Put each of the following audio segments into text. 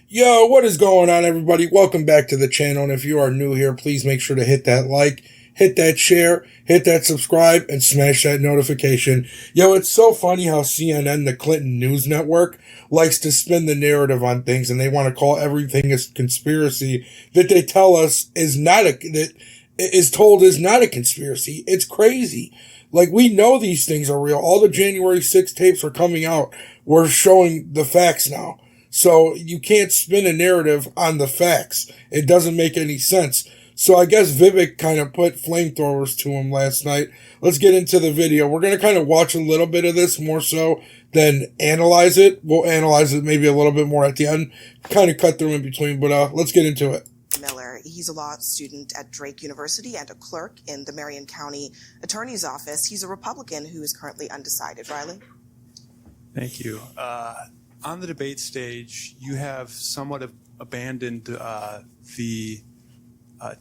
Yo, what is going on, everybody? Welcome back to the channel, and if you are new here, please make sure to hit that like, hit that share, hit that subscribe, and smash that notification. Yo, it's so funny how CNN, the Clinton News Network, likes to spin the narrative on things, and they want to call everything a conspiracy that they tell us is not that is told is not a conspiracy. It's crazy. Like, we know these things are real. All the January 6th tapes are coming out. We're showing the facts now. So you can't spin a narrative on the facts. It doesn't make any sense. So I guess Vivek kind of put flamethrowers to him last night. Let's get into the video. We're going to kind of watch a little bit of this more so than analyze it. We'll analyze it maybe a little bit more at the end. Kind of cut through in between, but let's get into it. Miller. He's a law student at Drake University and a clerk in the Marion County Attorney's Office. He's a Republican who is currently undecided. Riley? Thank you. On the debate stage, you have somewhat abandoned the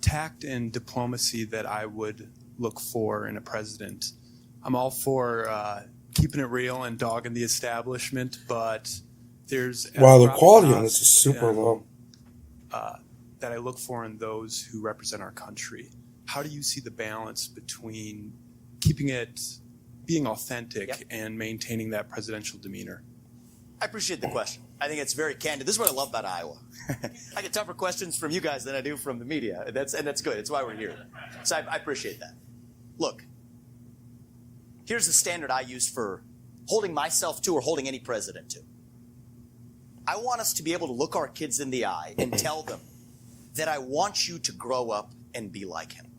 tact and diplomacy that I would look for in a president. I'm all for keeping it real and dogging the establishment, but there's wow, the quality on this is super low. That I look for in those who represent our country. How do you see the balance between keeping it being authentic and maintaining that presidential demeanor? I appreciate the question. I think it's very candid. This is what I love about Iowa. I get tougher questions from you guys than I do from the media. That's good. It's why we're here. So I appreciate that. Look, here's the standard I use for holding myself to or holding any president to. I want us to be able to look our kids in the eye and tell them that I want you to grow up and be like him.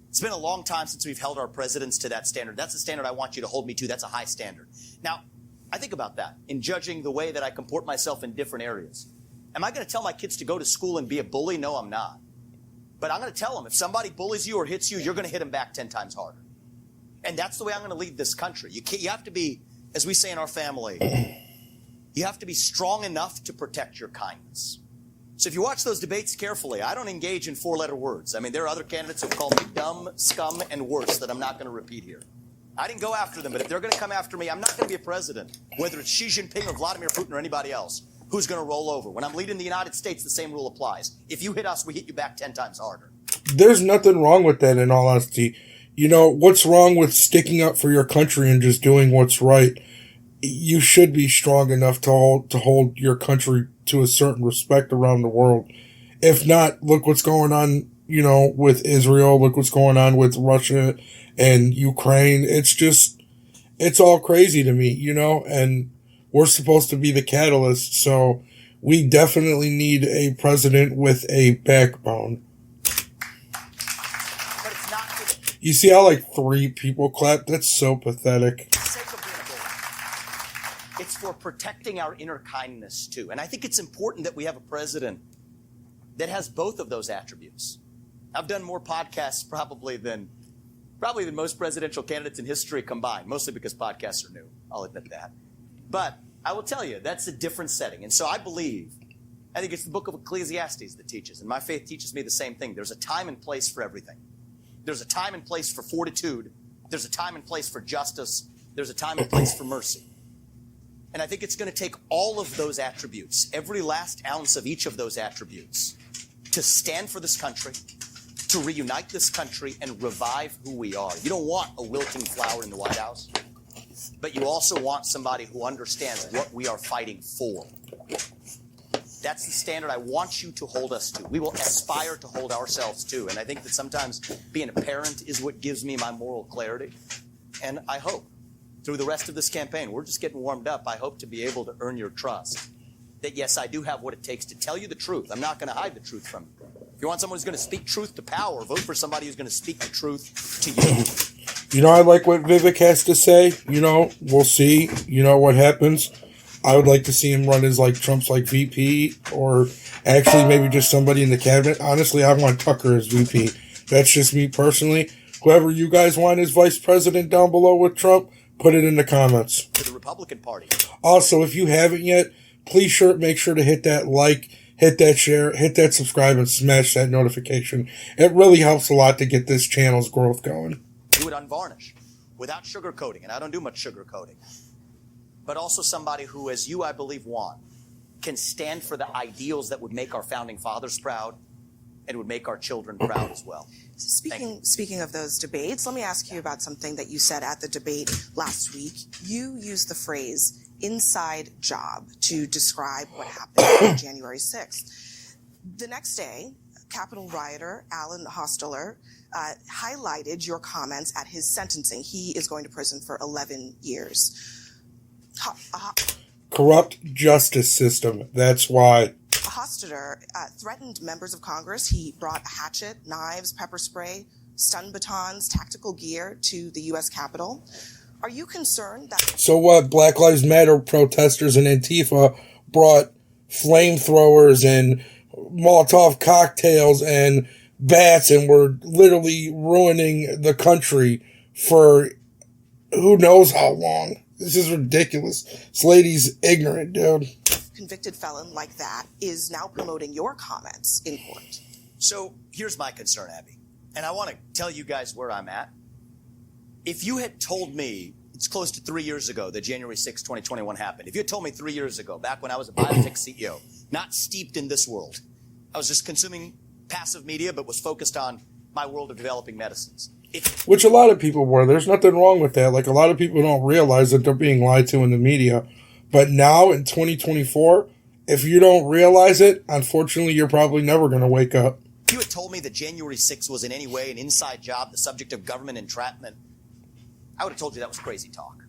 It's been a long time since we've held our presidents to that standard. That's the standard I want you to hold me to. That's a high standard. Now, I think about that in judging the way that I comport myself in different areas. Am I going to tell my kids to go to school and be a bully? No, I'm not. But I'm going to tell them if somebody bullies you or hits you, you're going to hit them back 10 times harder. And that's the way I'm going to lead this country. You have to be, as we say in our family, you have to be strong enough to protect your kindness. So if you watch those debates carefully, I don't engage in four-letter words. I mean, there are other candidates who call me dumb, scum, and worse that I'm not going to repeat here. I didn't go after them, but if they're going to come after me, I'm not going to be a president, whether it's Xi Jinping or Vladimir Putin or anybody else, who's going to roll over. When I'm leading the United States, the same rule applies. If you hit us, we hit you back 10 times harder. There's nothing wrong with that, in all honesty. You know, what's wrong with sticking up for your country and just doing what's right? You should be strong enough to hold your country to a certain respect around the world. If not, look what's going on, you know, with Israel. Look what's going on with Russia and Ukraine. It's all crazy to me, you know, and we're supposed to be the catalyst. So we definitely need a president with a backbone. But it's not for the You see how like 3 people clapped? That's so pathetic. sake of being a bully. It's for protecting our inner kindness, too. And I think it's important that we have a president that has both of those attributes. I've done more podcasts probably than most presidential candidates in history combined, mostly because podcasts are new. I'll admit that. But I will tell you, that's a different setting. And so I think it's the book of Ecclesiastes that teaches, and my faith teaches me the same thing. There's a time and place for everything. There's a time and place for fortitude. There's a time and place for justice. There's a time and place for mercy. And I think it's going to take all of those attributes, every last ounce of each of those attributes, to stand for this country, to reunite this country and revive who we are. You don't want a wilting flower in the White House, but you also want somebody who understands what we are fighting for. That's the standard I want you to hold us to. We will aspire to hold ourselves to. And I think that sometimes being a parent is what gives me my moral clarity. And I hope through the rest of this campaign, we're just getting warmed up, I hope to be able to earn your trust. That yes, I do have what it takes to tell you the truth. I'm not going to hide the truth from you. If you want someone who's going to speak truth to power, vote for somebody who's going to speak the truth to you. You know, I like what Vivek has to say. You know, we'll see, you know, what happens. I would like to see him run as like Trump's like VP, or actually maybe just somebody in the cabinet. Honestly, I want Tucker as VP. That's just me personally. Whoever you guys want as vice president down below with Trump, put it in the comments. To the Republican Party. Also, if you haven't yet, please make sure to hit that like, hit that share, hit that subscribe, and smash that notification. It really helps a lot to get this channel's growth going. Do it unvarnished, without sugarcoating, and I don't do much sugarcoating. But also somebody who, as you, I believe, want, can stand for the ideals that would make our founding fathers proud and would make our children proud as well. Speaking of those debates, let me ask you about something that you said at the debate last week. You used the phrase inside job to describe what happened on January 6th. The next day, Capitol rioter Alan Hosteler highlighted your comments at his sentencing. He is going to prison for 11 years. Corrupt justice system. That's why. Hosteler threatened members of Congress. He brought a hatchet, knives, pepper spray, stun batons, tactical gear to the U.S. Capitol. Are you concerned that... So what? Black Lives Matter protesters and Antifa brought flamethrowers and Molotov cocktails and bats and were literally ruining the country for who knows how long. This is ridiculous. This lady's ignorant, dude. Convicted felon like that is now promoting your comments in court. So here's my concern, Abby, and I want to tell you guys where I'm at. If you had told me, it's close to 3 years ago that January 6, 2021 happened. If you had told me 3 years ago, back when I was a biotech CEO, not steeped in this world, I was just consuming passive media, but was focused on my world of developing medicines. Which a lot of people were. There's nothing wrong with that. Like, a lot of people don't realize that they're being lied to in the media. But now in 2024, if you don't realize it, unfortunately, you're probably never going to wake up. If you had told me that January 6th was in any way an inside job, the subject of government entrapment, I would have told you that was crazy talk.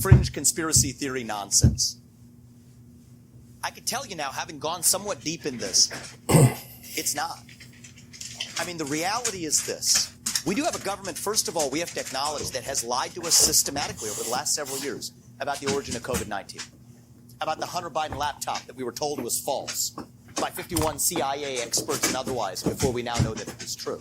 Fringe conspiracy theory nonsense. I can tell you now, having gone somewhat deep in this, it's not. I mean, the reality is this. We do have a government, first of all, we have to acknowledge, that has lied to us systematically over the last several years about the origin of COVID-19, about the Hunter Biden laptop that we were told was false by 51 CIA experts and otherwise before we now know that it is true.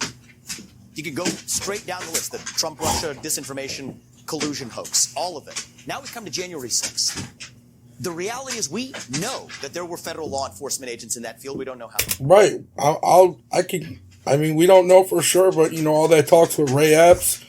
You can go straight down the list, the Trump-Russia disinformation collusion hoax, all of it. Now we come to January 6th. The reality is we know that there were federal law enforcement agents in that field. We don't know how. Right. I mean, we don't know for sure, but, you know, all that talks with Ray Epps,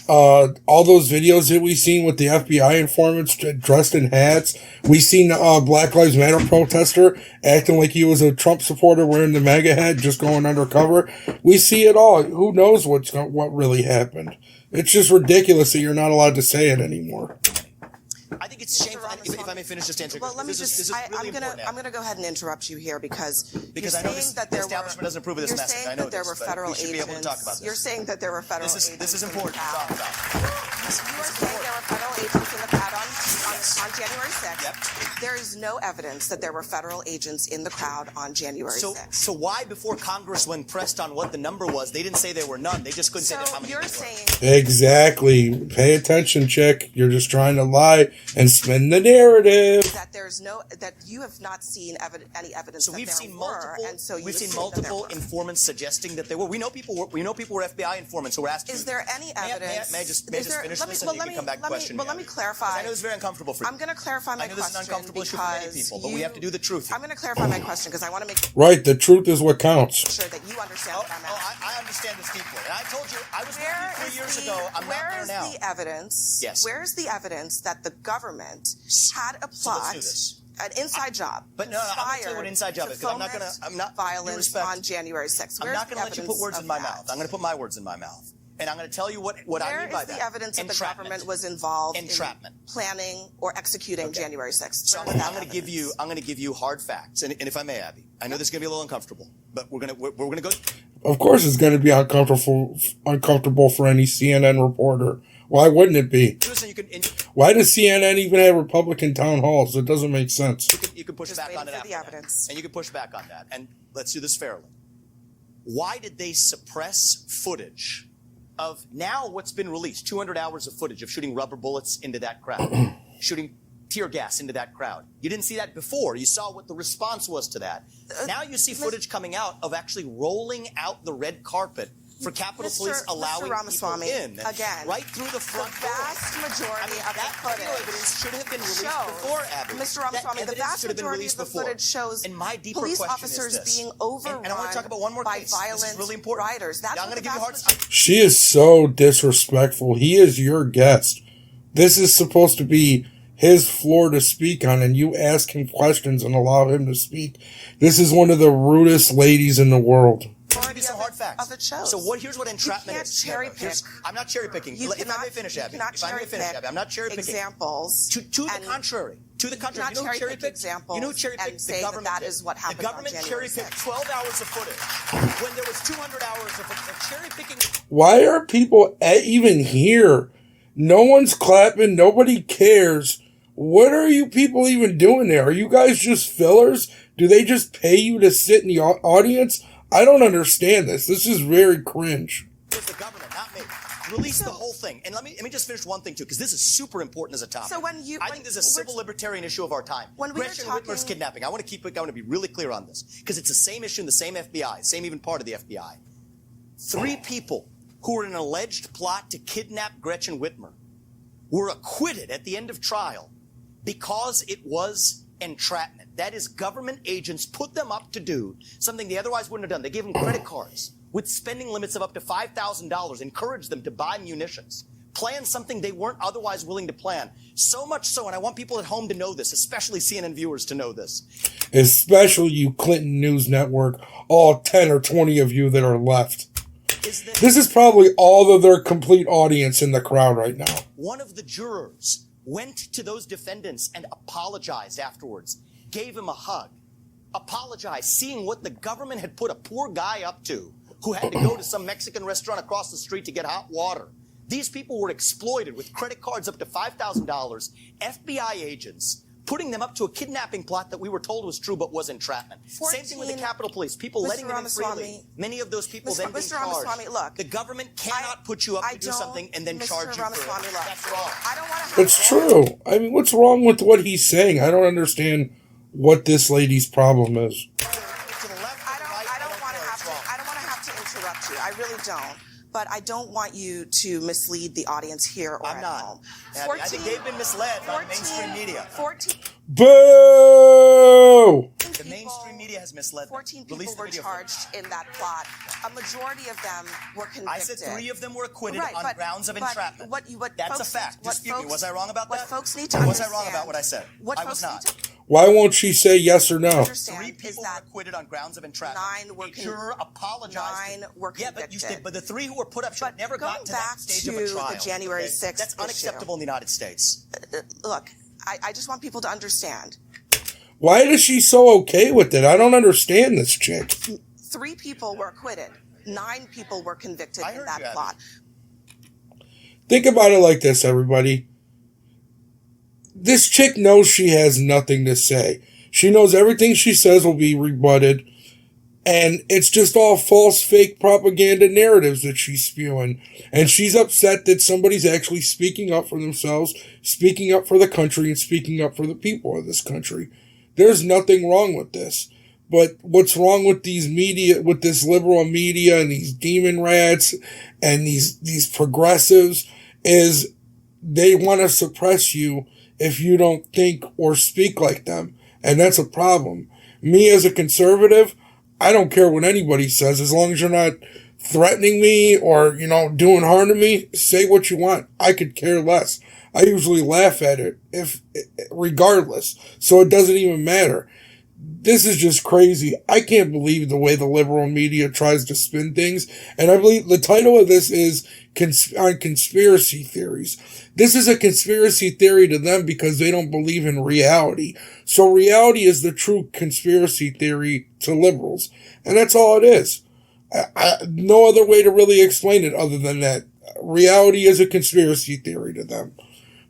all those videos that we've seen with the FBI informants dressed in hats. We seen Black Lives Matter protester acting like he was a Trump supporter wearing the MAGA hat, just going undercover. We see it all. Who knows what really happened? It's just ridiculous that you're not allowed to say it anymore. I think it's shameful. If I may finish just answering. Well, let me this just. is really I'm gonna go ahead and interrupt you here because I know the establishment doesn't approve of this message. I know there were federal we should be able to talk about this. You're saying that there were federal agents. This is important to talk about. You are saying there were federal agents in the crowd on January 6th. Yep. There is no evidence that there were federal agents in the crowd on January 6th. So why, before Congress, when pressed on what the number was, they didn't say there were none? They just couldn't say how many. You're saying exactly. Pay attention, chick. You're just trying to lie and spin the narrative. That you have not seen any evidence. So that we've there seen were, multiple. and so We've seen multiple informants suggesting that they were. We know people were FBI informants who were asking. Is there any evidence? May I just finish this, and you can come back to the question. But let me clarify. I know it's very uncomfortable for you. I'm going to clarify my question. I know this is an uncomfortable issue for many people, but we have to do the truth here. I'm going to clarify my question because I want to make right. The truth is what counts. Sure that you understand what I'm asking. I understand this deeply, and I told you I was with you 3 years ago. I'm not there now. Where is the evidence? Yes. Where is the evidence that the government had a plot? An inside job. But no, I'm going to tell you what an inside job is, because I'm not violence on January 6th. I'm not going to let you put words in my mouth. I'm going to put my words in my mouth. And I'm going to tell you what I mean by that. Where is the evidence that the government was involved in planning or executing January 6th? So I'm going to give you hard facts. And if I may, Abby, I know this is going to be a little uncomfortable, but we're going to go. Of course it's going to be uncomfortable for any CNN reporter. Why wouldn't it be? Why does CNN even have Republican town halls? It doesn't make sense. You can push back on it after that. And you can push back on that. And let's do this fairly. Why did they suppress footage of now what's been released, 200 hours of footage of shooting rubber bullets into that crowd, shooting tear gas into that crowd? You didn't see that before. You saw what the response was to that. Now you see footage coming out of actually rolling out the red carpet for Capitol Police allowing people in. Again, right through the front door. The vast majority of that the footage evidence should have been released before, Abby. Mr. Ramaswamy, the vast majority of the footage shows police officers being overrun and I want to talk about one more by case. violent really important. riders. That's I'm going to give you hard. She is so disrespectful. He is your guest. This is supposed to be his floor to speak on, and you ask him questions and allow him to speak. This is one of the rudest ladies in the world. I'll give you some hard facts. Of it shows. So here's what entrapment is. You can't cherry pick. I'm not cherry picking. If I may finish, Abby. If I may finish, Abby. I'm not cherry picking. Examples. To the contrary. To the contrary. You cannot cherry pick examples. You know who cherry picked? And say the government. that is what happened. The government cherry picked 12 hours of footage when there was 200 hours of cherry picking. Why are people even here? No one's clapping. Nobody cares. What are you people even doing there? Are you guys just fillers? Do they just pay you to sit in the audience? I don't understand this. This is very cringe. It was the government, not me. Release the whole thing. And let me just finish one thing, too, because this is super important as a topic. So I think this is a civil libertarian issue of our time. When Gretchen Whitmer's kidnapping. I want to be really clear on this, because it's the same issue in the same FBI, same even part of the FBI. 3 people who were in an alleged plot to kidnap Gretchen Whitmer were acquitted at the end of trial because it was entrapment. That is, government agents put them up to do something they otherwise wouldn't have done. They gave them credit cards with spending limits of up to $5,000, encouraged them to buy munitions, plan something they weren't otherwise willing to plan. So much so, and I want people at home to know this, especially CNN viewers to know this. Especially you Clinton News Network, all 10 or 20 of you that are left. This is probably all of their complete audience in the crowd right now. One of the jurors went to those defendants and apologized afterwards, gave him a hug, apologized, seeing what the government had put a poor guy up to who had to go to some Mexican restaurant across the street to get hot water. These people were exploited with credit cards up to $5,000, FBI agents putting them up to a kidnapping plot that we were told was true but was entrapment. Same thing with the Capitol Police, people letting them in freely. Many of those people then being charged. Look, the government cannot put you up to do something and then charge you for it. That's wrong. I don't want to It's true. I mean, what's wrong with what he's saying? I don't understand what this lady's problem is. I don't want to have to interrupt you. I really don't. But I don't want you to mislead the audience here or at home. I think they've been misled by mainstream media. Boo! The mainstream media has misled them. 14 people were charged in that plot. A majority of them were convicted. I said 3 of them were acquitted on grounds of entrapment. That's a fact. Dispute me. Was I wrong about that? What folks need to understand. Was I wrong about what I said? I was not. Why won't she say yes or no? 3 people were acquitted on grounds of entrapment. 9 were convicted. Juror apologized. 9 were convicted. Yeah, but the 3 who were put up should never got to that stage of a trial. The January 6th That's unacceptable in the United States. Look, I just want people to understand. Why is she so okay with it? I don't understand this chick. 3 people were acquitted. 9 people were convicted in that plot. Think about it like this, everybody. This chick knows she has nothing to say. She knows everything she says will be rebutted. And it's just all false, fake propaganda narratives that she's spewing. And she's upset that somebody's actually speaking up for themselves, speaking up for the country, and speaking up for the people of this country. There's nothing wrong with this. But what's wrong with these media, with this liberal media and these demon rats and these progressives is they want to suppress you if you don't think or speak like them. And that's a problem. Me as a conservative, I don't care what anybody says. As long as you're not threatening me or, doing harm to me, say what you want. I could care less. I usually laugh at it regardless. So it doesn't even matter. This is just crazy. I can't believe the way the liberal media tries to spin things. And I believe the title of this is on conspiracy theories. This is a conspiracy theory to them because they don't believe in reality. So reality is the true conspiracy theory to liberals. And that's all it is. No other way to really explain it other than that. Reality is a conspiracy theory to them.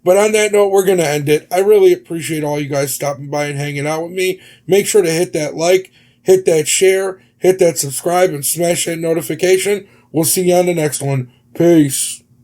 But on that note, we're going to end it. I really appreciate all you guys stopping by and hanging out with me. Make sure to hit that like, hit that share, hit that subscribe, and smash that notification. We'll see you on the next one. Peace.